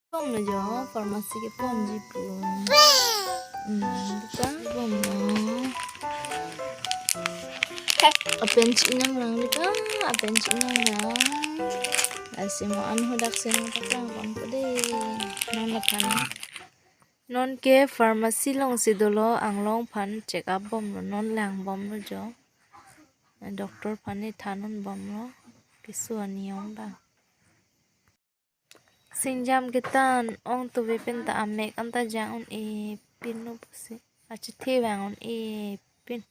bom aja farmasi ke ponji pun bukan bom apen cinyang lang dika apen cinyang lang asimo hudak sing taklang bom pade non lapan non ke farmasi long sidolo ang long pan check up bom lo non lang bom lo jo doktor pani thanon bom lo kisu aniyong ba Sinjam kitan ong tu bipin ta amek anta jang on e pin no pusi achi the wang on e pin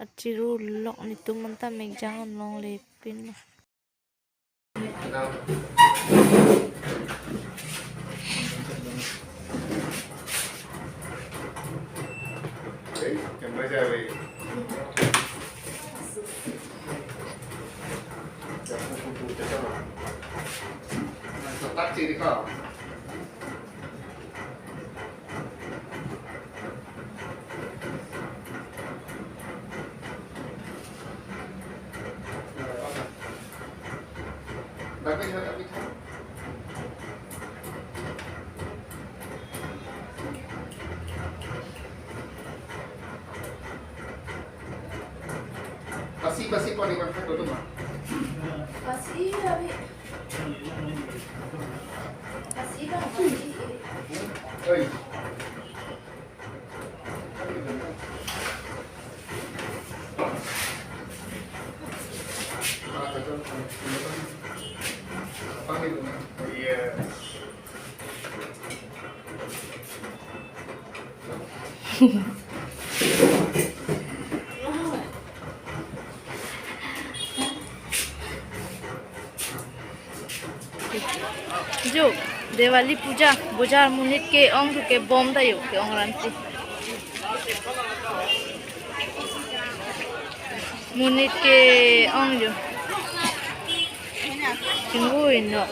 kachiru lok ni tu manta mek jang on long le pin no tắt chị đi không? Đặt cái thôi, đặt cái thôi. Pasti kau di mana tu mah? pasti abi pasti bang pasti Oi. Panggil. Iya. जो दिवाली पूजा बुजार मुनित के ओंग के बम दायो के ओंग रांती मुनित के ओंग जो चिंगू इनो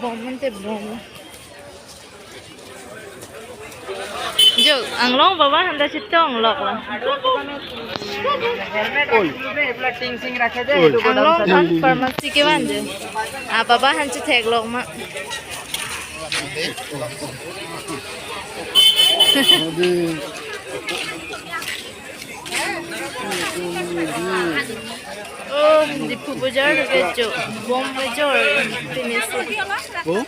bom mante bom जो अंगलों बाबा हंदा चित्तो अंगलोक ला अंगलों kan farmasi ke banje बाबा hunch थेग लोक मा oh di pujar ke jo bom bejor tinis oh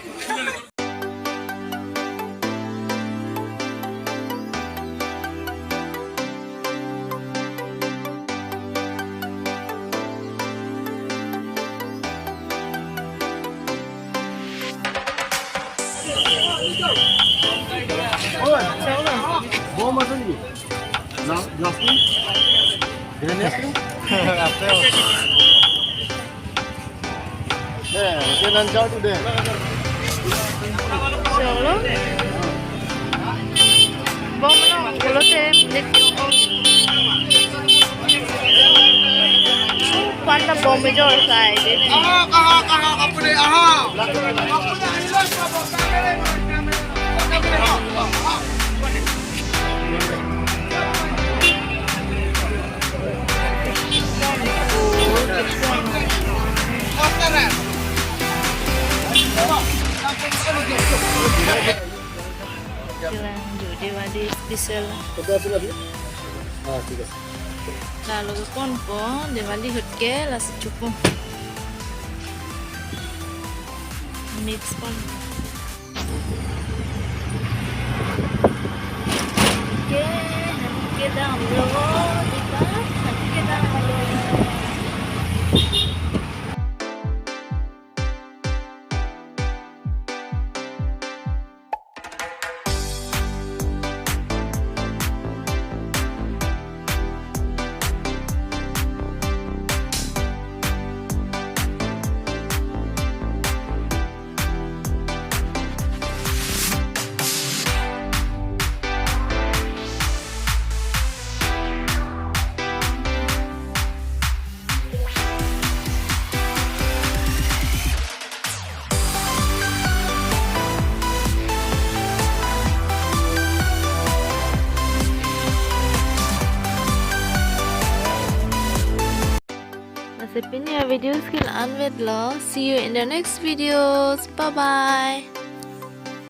Bom macam ni. Nah, glass ni. Granat ni. Apa? Dia nan jauh tu deh. Solo bom no kulo te panda bom bejor sai Aha, apa ni? Aha. Jalan Diwali special Kita sudah ni. Ah, tiga. lalu ke konpo Diwali hut ke la secupu mix pon ke dalam lo ke dalam lo video skill anwed lo. See you in the next videos. Bye bye.